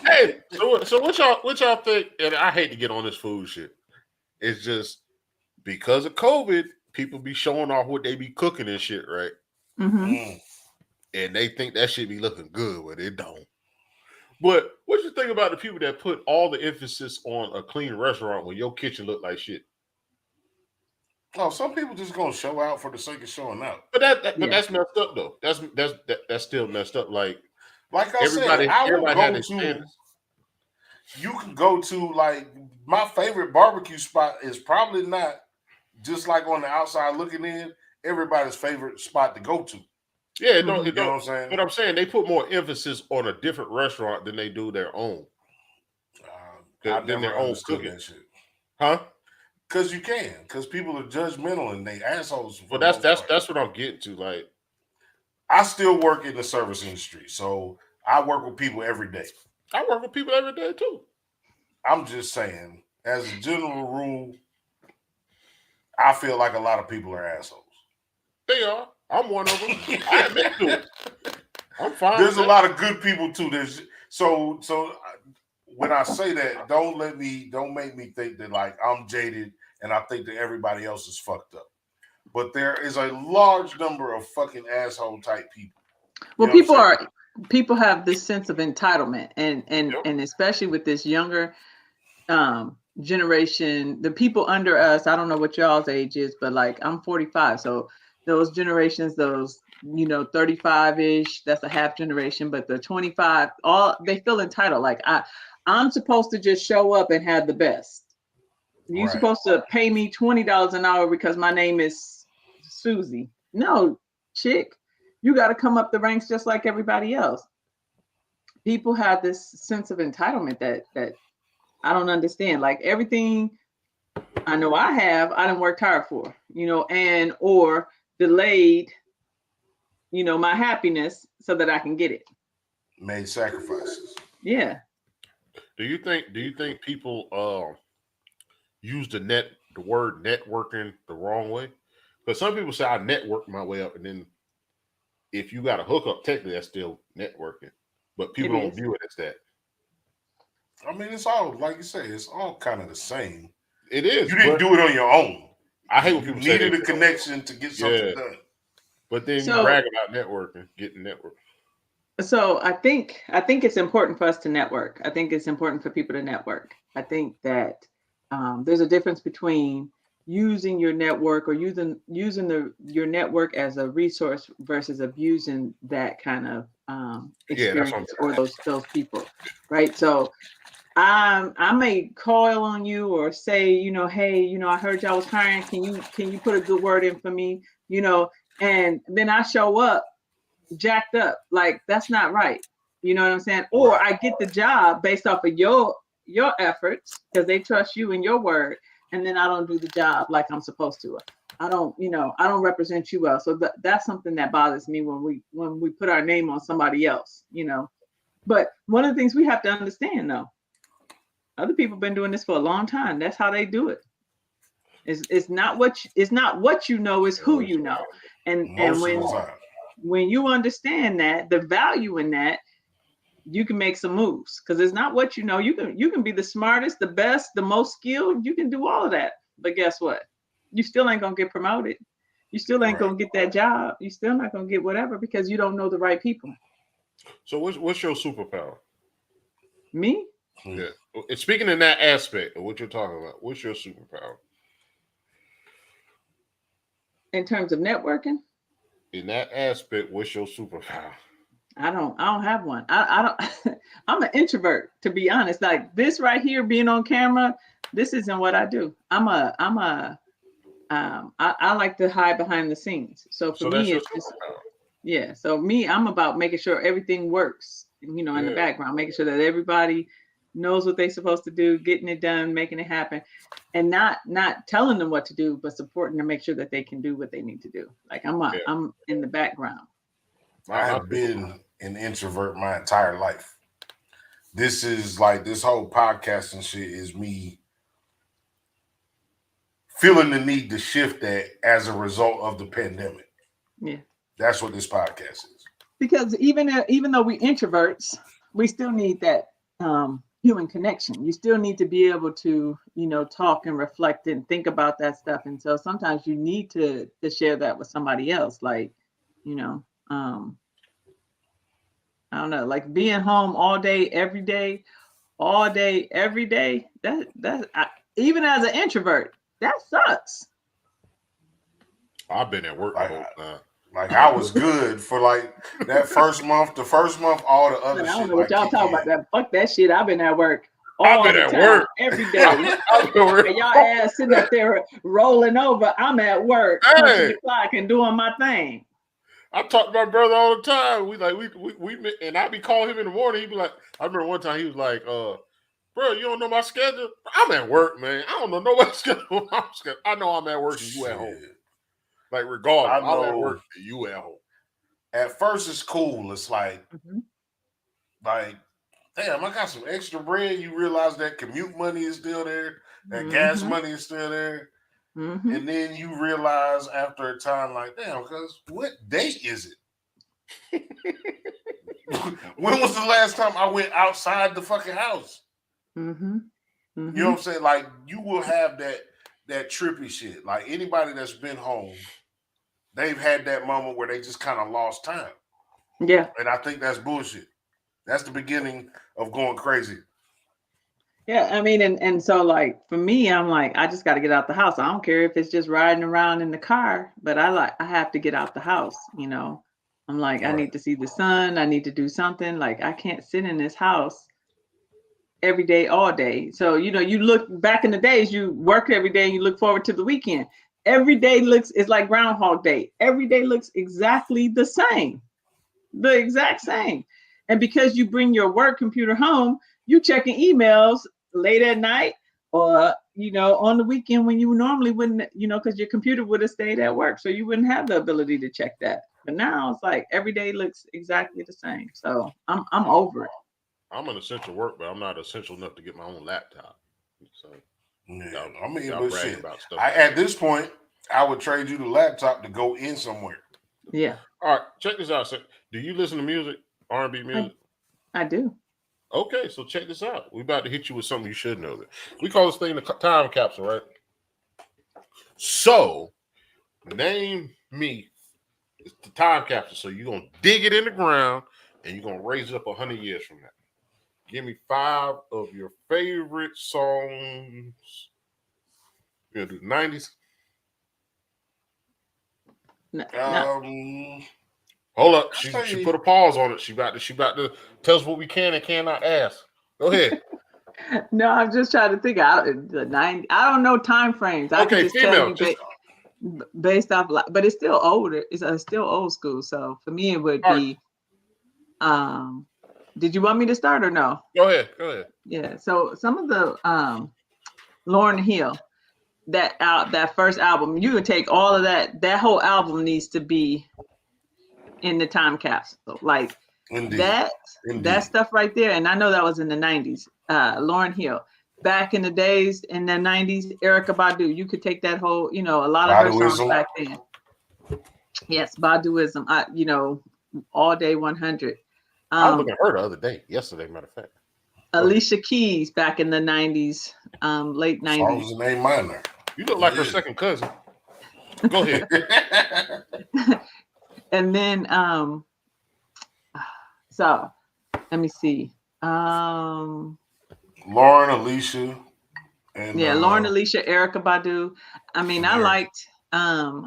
Hey, so what y'all think? And I hate to get on this food shit. It's just because of COVID, people be showing off what they be cooking and shit, right? and they think that shit be looking good, but it don't. But what you think about the people that put all the emphasis on a clean restaurant when your kitchen look like shit? Oh, some people just gonna show out for the sake of showing out. But that's messed up though. That's still messed up. Like I said, I will everybody had go their to. standards. You can go to like my favorite barbecue spot is probably not just like on the outside looking in. Everybody's favorite spot to go to. Yeah, You know what I'm saying? But I'm saying they put more emphasis on a different restaurant than they do their own. I Than never their own understood cooking. that shit. Huh? Because you can. Because people are judgmental and they assholes. But that's what I'm getting to. Like, I still work in the service industry, so I work with people every day. I work with people every day too. I'm just saying, as a general rule, I feel like a lot of people are assholes. They are. I'm one of them. I admit to it. I'm fine. There's a lot of good people too. There's so when I say that, don't make me think that like I'm jaded and I think that everybody else is fucked up. But there is a large number of fucking asshole type people. Well, people have this sense of entitlement, and especially with this younger generation, the people under us. I don't know what y'all's age is, but like I'm 45, so those generations, those 35-ish, that's a half generation, but the 25, all they feel entitled. Like I'm supposed to just show up and have the best. You're supposed to pay me $20 an hour because my name is Susie. No, chick, you got to come up the ranks just like everybody else. People have this sense of entitlement that I don't understand. Like everything I know I done worked hard for, and or delayed, my happiness so that I can get it. Made sacrifices. Yeah. Do you think people use the word networking the wrong way? Because some people say I network my way up, and then if you got a hookup, technically that's still networking. But people don't view it as that. I mean, it's all like you say, it's all kind of the same. It is. You didn't do it on your own. I hate when people say needed a connection to get something done. But then you brag about networking, getting network. So I think it's important for us to network. I think it's important for people to network. I think that there's a difference between using your network or using your network as a resource versus abusing that kind of experience or those people, right? So I may call on you or say, hey, I heard y'all was hiring. Can you put a good word in for me? And then I show up jacked up. Like that's not right. You know what I'm saying? Or I get the job based off of your efforts because they trust you and your word, and then I don't do the job like I'm supposed to. I don't represent you well. So that's something that bothers me when we put our name on somebody else. But one of the things we have to understand though, other people have been doing this for a long time. That's how they do it. It's not what you know, it's who you know. And when you understand that, the value in that, you can make some moves because it's not what you know. You can be the smartest, the best, the most skilled. You can do all of that. But guess what? You still ain't gonna get promoted. You still ain't gonna get that job. You still not gonna get whatever because you don't know the right people. So what's your superpower? Me? Yeah. Speaking in that aspect of what you're talking about, what's your superpower? In terms of networking? In that aspect, what's your superpower? I don't have one. I don't I'm an introvert, to be honest. Like this right here, being on camera, this isn't what I do. I like to hide behind the scenes. So for me, it's just, so I'm about making sure everything works, in the background, making sure that everybody knows what they're supposed to do, getting it done, making it happen, and not telling them what to do, but supporting to make sure that they can do what they need to do. Like I'm in the background. I have been an introvert my entire life. This is like this whole podcasting shit is me feeling the need to shift that as a result of the pandemic. Yeah. That's what this podcast is. Because even though we introverts, we still need that human connection. You still need to be able to, talk and reflect and think about that stuff. And so sometimes you need to share that with somebody else. Like, I don't know, like being home all day, every day, all day, every day. Even as an introvert, that sucks. I've been at work the whole time. Like I was good for like that first month. The first month, all the other I don't shit. know what like y'all talking about. That fuck that shit. I've been at work I've all been the at time, work. every day. I've been at work. And y'all ass sitting up there rolling over. I'm at work, punching the clock and doing my thing. I talk to my brother all the time. We and I be calling him in the morning. He be like, I remember one time he was like, bro, you don't know my schedule? I'm at work, man. I don't know nobody's schedule. I know I'm at work and you at home. Like regardless, I'm at work and you at home. At first, it's cool. It's like, like, damn, I got some extra bread. You realize that commute money is still there. That gas money is still there. And then you realize after a time, like, damn, because what day is it? When was the last time I went outside the fucking house? You know what I'm saying? Like, you will have that trippy shit. Like, anybody that's been home, they've had that moment where they just kind of lost time. Yeah. And I think that's bullshit. That's the beginning of going crazy. Yeah, I mean, and so like for me, I'm like, I just got to get out the house. I don't care if it's just riding around in the car, but I have to get out the house, you know. I'm like, I need to see the sun. I need to do something. Like, I can't sit in this house every day, all day. So, you know, you look back in the days, you work every day and you look forward to the weekend. Every day it's like Groundhog Day. Every day looks exactly the same, the exact same. And because you bring your work computer home, you checking emails late at night or, you know, on the weekend when you normally wouldn't, you know, because your computer would have stayed at work. So you wouldn't have the ability to check that. But now it's like every day looks exactly the same. So I'm over it. I'm an essential work, but I'm not essential enough to get my own laptop. So yeah, I mean, but shit. About stuff at this point, I would trade you the laptop to go in somewhere. Yeah. All right, check this out. So, do you listen to music, R&B music? I do. Okay, so check this out. We're about to hit you with something you should know. We call this thing the time capsule, right? So, name me the time capsule. So you're going to dig it in the ground and you're going to raise it up 100 years from now. Give me 5 of your favorite songs. You're going to do the 90s? No. Hold up. She put a pause on it. She about to tell us what we can and cannot ask. Go ahead. No, I'm just trying to think out the 90s. I don't know time frames. I can just female, tell you based off, but it's still older. It's still old school. So for me, it would be. Did you want me to start or no? Go ahead. Yeah. So some of the Lauryn Hill, that first album, you would take all of that. That whole album needs to be in the time capsule, like that stuff right there. And I know that was in the 90s. Lauryn Hill, back in the days in the 90s, Erykah Badu, you could take that whole, you know, a lot of her songs back then. Yes, Baduism. You know, all day 100. I was looking at her the other day, yesterday, matter of fact. Alicia Keys back in the 90s, late 90s. Songs in A minor. You look like her second cousin. Go ahead. And then, so let me see. Lauren, Alicia, and Lauren, Alicia, Erykah Badu. I mean, I liked. I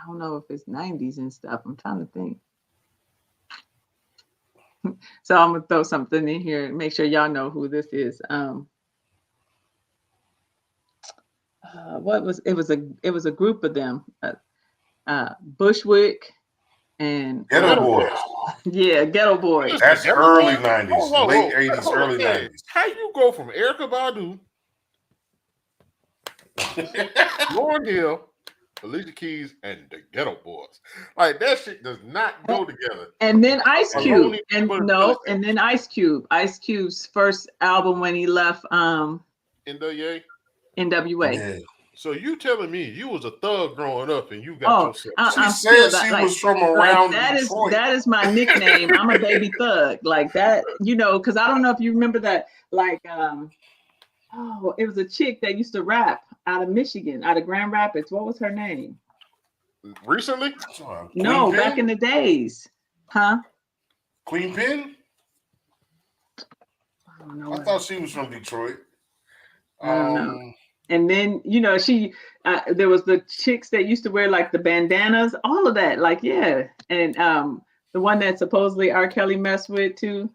don't know if it's 90s and stuff. I'm trying to think. So I'm gonna throw something in here and make sure y'all know who this is. What was it? Was a group of them. Bushwick and Ghetto Boys. Yeah, Ghetto Boys. That's early 90s, late 80s, early 90s. How you go from Erykah Badu, Lauryn Hill, Alicia Keys, and the Ghetto Boys? Like, that shit does not go together. And then Ice Cube, and then Ice Cube. Ice Cube's first album when he left NWA. Yeah. So you telling me you was a thug growing up and you got yourself? She said she was from around Detroit. That is my nickname. I'm a baby thug, like that. You know, because I don't know if you remember that. Like, it was a chick that used to rap out of Michigan, out of Grand Rapids. What was her name? Recently? No, back in the days, huh? Queen Pen? I don't know. I thought she was from Detroit. I don't know. And then, there was the chicks that used to wear like the bandanas, all of that. Like, yeah. And the one that supposedly R. Kelly messed with too,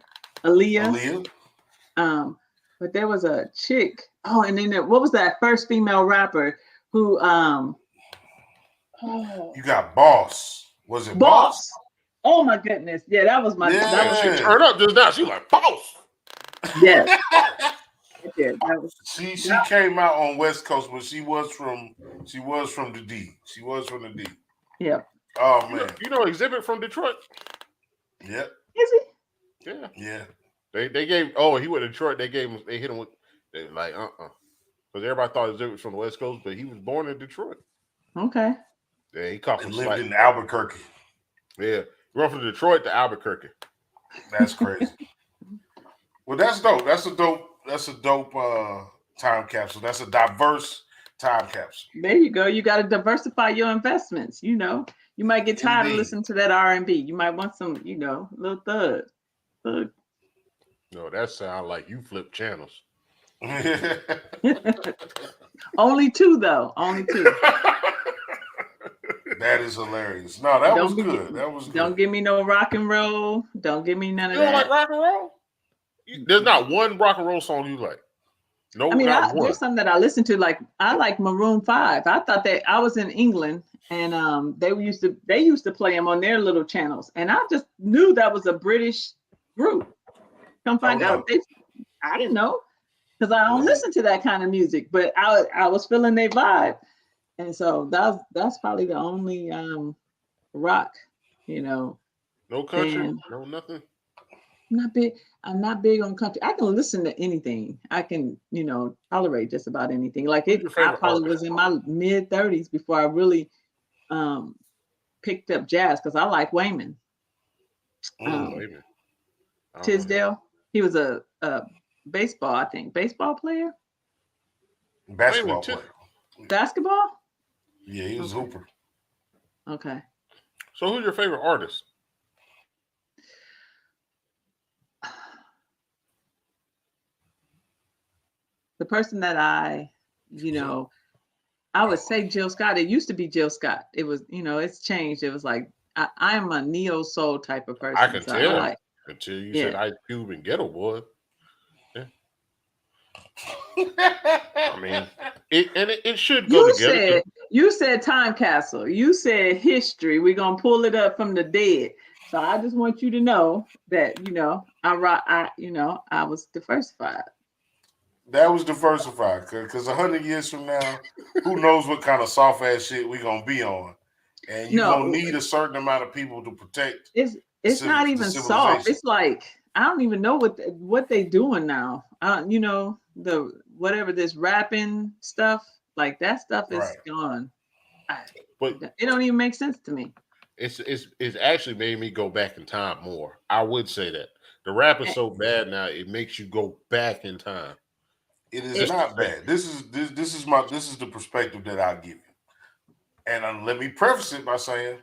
Aaliyah. But there was a chick. Oh, and then what was that first female rapper who you got Boss. Was it Boss? Oh my goodness. Yeah, that was my She turned up just now. She like Boss. Yes. Yeah, she came out on West Coast, but she was from the D. She was from the D. Yeah. Oh man. You know Exhibit from Detroit? Yep. Is he? Yeah. Yeah. They gave he went to Detroit, they hit him with like because everybody thought Exhibit was from the West Coast, but he was born in Detroit. Okay. Yeah, he caught and lived in Albuquerque. Yeah. Went from Detroit to Albuquerque. That's crazy. Well, that's dope. That's a dope time capsule. That's a diverse time capsule. There you go. You got to diversify your investments. You might get tired of listening to that R&B. You might want some, little thug. No, that sounds like you flip channels. Only two, though. Only two. That is hilarious. No, that was good. That was good. Don't give me no rock and roll. Don't give me none of that. You that. don't like rock and roll? There's not one rock and roll song you like. No, I mean, there's some that I listen to. Like I like Maroon 5. I thought that I was in England, and they used to play them on their little channels, and I just knew that was a British group. Come find out, I didn't know because I don't listen to that kind of music, but I was feeling their vibe, and so that's probably the only rock, No country, no nothing. I'm not big on country. I can listen to anything. I can, tolerate just about anything. Like I probably was in my mid-30s before I really picked up jazz because I like Wayman. Wayman. Tisdale. He was a baseball player. Basketball player. Basketball? Yeah, he was a hooper. Okay. So who's your favorite artist? The person that I would say Jill Scott. It used to be Jill Scott. It was, it's changed. It was like I am a neo soul type of person. I can tell until you said Ice Cube and Ghetto Boy. Yeah. I mean, it should go together. You said time capsule. You said history. We're gonna pull it up from the dead. So I just want you to know that I was diversified. That was diversified because 100 years from now, who knows what kind of soft ass shit we gonna be on, and you're gonna need a certain amount of people to protect. It's not even soft. It's like I don't even know what they doing now. The whatever this rapping stuff, like that stuff is gone. But it don't even make sense to me. It's actually made me go back in time more. I would say that the rap is so bad now it makes you go back in time. It is not bad. This is the perspective that I give you, and let me preface it by saying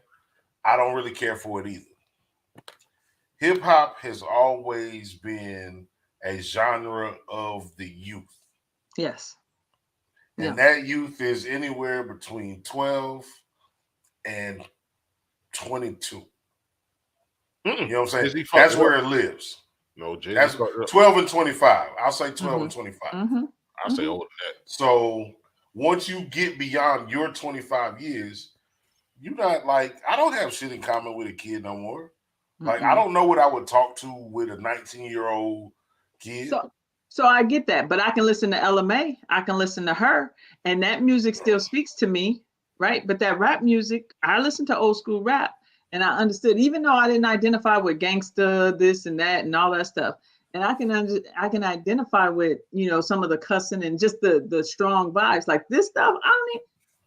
I don't really care for it either. Hip hop has always been a genre of the youth. Yes, and that youth is anywhere between 12 and 22. You know what I'm saying? That's where it lives. No, Jay. That's 12 and 25. I'll say 12 and 25. I'll say older than that. So once you get beyond your 25 years, you're not like, I don't have shit in common with a kid no more. Like, I don't know what I would talk to with a 19-year-old kid. So I get that, but I can listen to LMA. I can listen to her, and that music still speaks to me, right? But that rap music, I listen to old school rap. And I understood, even though I didn't identify with gangsta, this and that, and all that stuff. And I can identify with, some of the cussing and just the strong vibes. Like this stuff,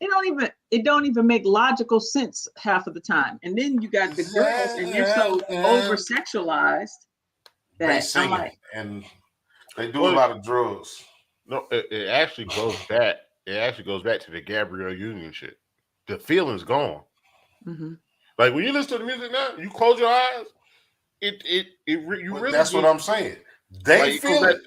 it don't even make logical sense half of the time. And then you got the girls, and they're so over sexualized that they sing and they do a lot of drugs. No, it actually goes back. It actually goes back to the Gabrielle Union shit. The feeling's gone. Mm-hmm. Like when you listen to the music now, you close your eyes, You But really that's what just I'm saying. They like feel it.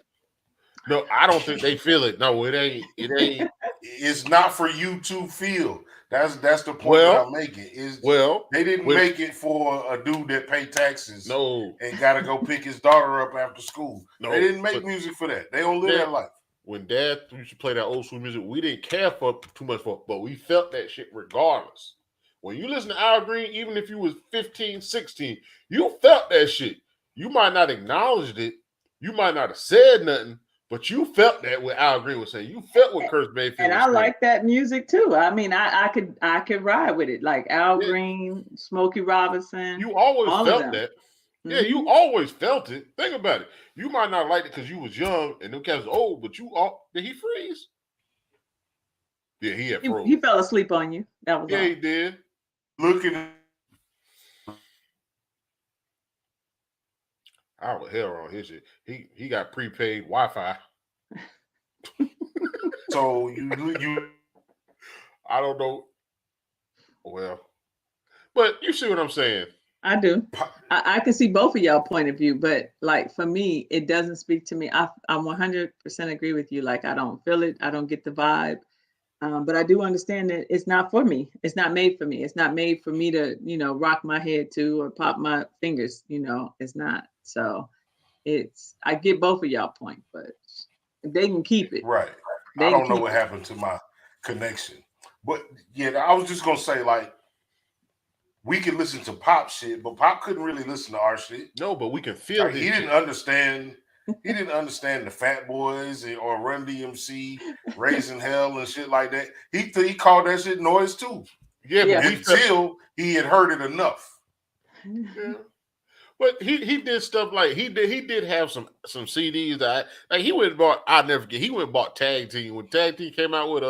no, I don't think they feel it. No, it ain't. It ain't. It's not for you to feel. That's the point that Well, I'm making. Is well, they didn't when make it for a dude that pay taxes no, and got to go pick his daughter up after school. They no, didn't make but music for that. They don't live Dad, that life. when Dad used to play that old school music, we didn't care for too much for, but we felt that shit regardless. When you listen to Al Green, even if you was 15, 16, you felt that shit. You might not acknowledged it, you might not have said nothing, but you felt that what Al Green was saying. You felt what Kurt Mayfield And was I saying. like that music too. I mean, I could ride with it, like Al Yeah. Green, Smokey Robinson. You always all of felt them. that. Yeah, you always felt it. Think about it. You might not like it because you was young and them cats was old, but did he freeze? Yeah, he had froze. He fell asleep on you. That was Yeah, all. he did. Looking I was hell on his shit. He got prepaid Wi-Fi. so you I don't know. Well, but you see what I'm saying. I do. I can see both of y'all point of view, but like for me, it doesn't speak to me. I 100% agree with you. Like I don't feel it. I don't get the vibe. But I do understand that it's not for me. It's not made for me. It's not made for me to, rock my head to or pop my fingers. It's not. So I get both of y'all point, but if they can keep it. right. They I can don't know keep what it. happened to my connection. But yeah, I was just gonna say, like, we could listen to Pop shit, but Pop couldn't really listen to our shit. No, but we can feel Like, his he didn't shit. understand. He didn't understand the Fat Boys or Run DMC, Raising Hell and shit like that. He called that shit noise too. Yeah, Yeah. but we felt, Until he had heard it enough. yeah. But he did stuff like he did have some CDs that he went and bought. I'll never forget. He went and bought Tag Team when Tag Team came out with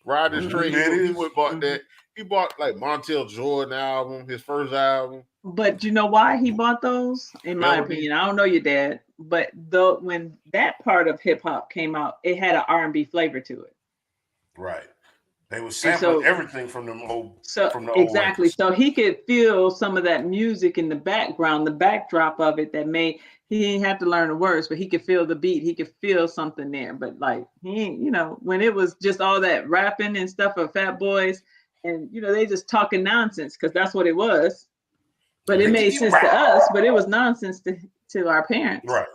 Ride This Train. He went and bought that. He bought like Montel Jordan album, his first album. But you know why he bought those? In my Melody. opinion, I don't know your dad, but when that part of hip hop came out, it had an R&B flavor to it. Right. They were sampling everything from the old exactly. records. So he could feel some of that music in the background, the backdrop of it that he didn't have to learn the words, but he could feel the beat. He could feel something there. But like he ain't, when it was just all that rapping and stuff of Fat Boys, and they just talking nonsense because that's what it was. But it made sense to us, but it was nonsense to our parents. Right.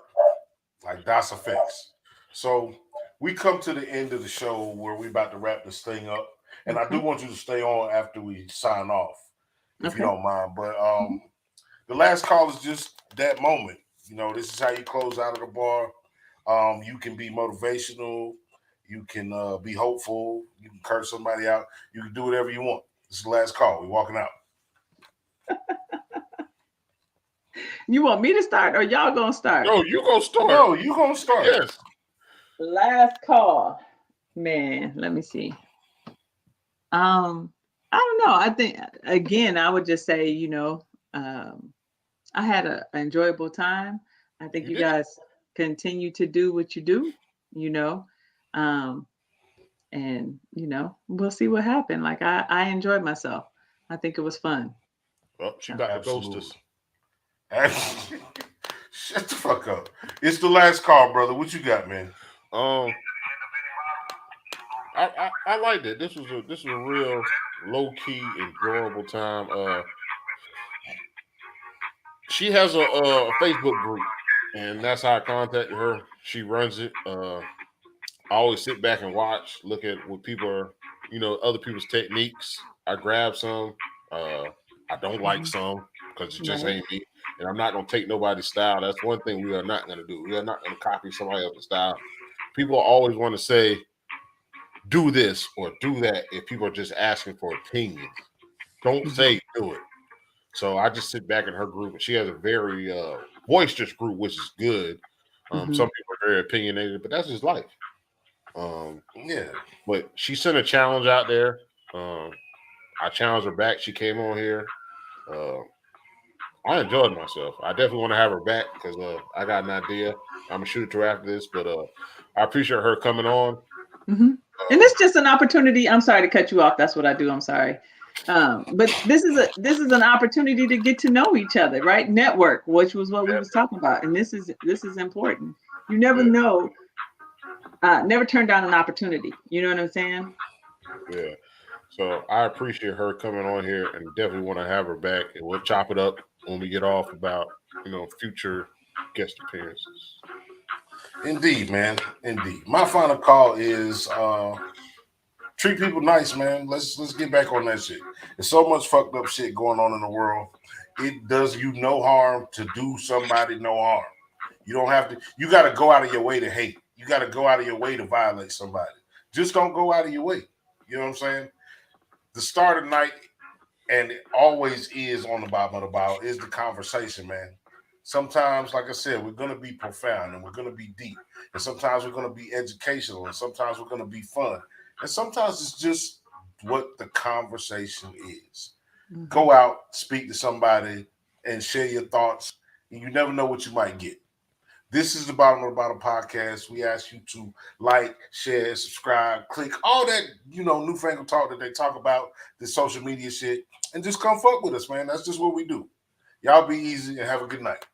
Like Das Effects. So we come to the end of the show where we about to wrap this thing up. And I do want you to stay on after we sign off, if you don't mind. But the last call is just that moment. This is how you close out of the bar. You can be motivational. You can be hopeful. You can curse somebody out. You can do whatever you want. This is the last call. We're walking out. You want me to start or y'all gonna start? No, you gonna start. No, you gonna start. Yes. Last call. Man, let me see. I don't know. I think again, I would just say, I had an enjoyable time. I think you guys continue to do what you do, and we'll see what happened. Like I enjoyed myself. I think it was fun. Oh, she about to ghost us. Shut the fuck up. It's the last call, brother. What you got, man? I liked it. This was a real low key, enjoyable time. She has a Facebook group, and that's how I contacted her. She runs it. I always sit back and watch, look at what people are, other people's techniques. I grab some. I don't like some because it just ain't me. And I'm not going to take nobody's style. That's one thing we are not going to do. We are not going to copy somebody else's style. People always want to say, do this or do that if people are just asking for opinions. Don't say do it. So I just sit back in her group, and she has a very boisterous group, which is good. Some people are very opinionated, but that's just life. Yeah. But she sent a challenge out there. I challenged her back. She came on here. I enjoyed myself. I definitely want to have her back because I got an idea. I'm gonna shoot it to her after this, but I appreciate her coming on. And it's just an opportunity. I'm sorry to cut you off. That's what I do. I'm sorry. But this is an opportunity to get to know each other, right? Network, which was what we was talking about, and this is important. You never know, never turn down an opportunity. You know what I'm saying? Yeah. So I appreciate her coming on here, and definitely want to have her back, and we'll chop it up when we get off about future guest appearances. Indeed, man. Indeed. My final call is treat people nice, man. Let's get back on that shit. There's so much fucked up shit going on in the world. It does you no harm to do somebody no harm. You don't have to. You got to go out of your way to hate. You got to go out of your way to violate somebody. Just don't go out of your way. You know what I'm saying? The start of night, and it always is on the bottom of the bottle, is the conversation, man. Sometimes, like I said, we're going to be profound and we're going to be deep. And sometimes we're going to be educational and sometimes we're going to be fun. And sometimes it's just what the conversation is. Mm-hmm. Go out, speak to somebody, and share your thoughts. And you never know what you might get. This is the Bottom of the Bottle podcast. We ask you to like, share, subscribe, click, all that, newfangled talk that they talk about, the social media shit, and just come fuck with us, man. That's just what we do. Y'all be easy and have a good night.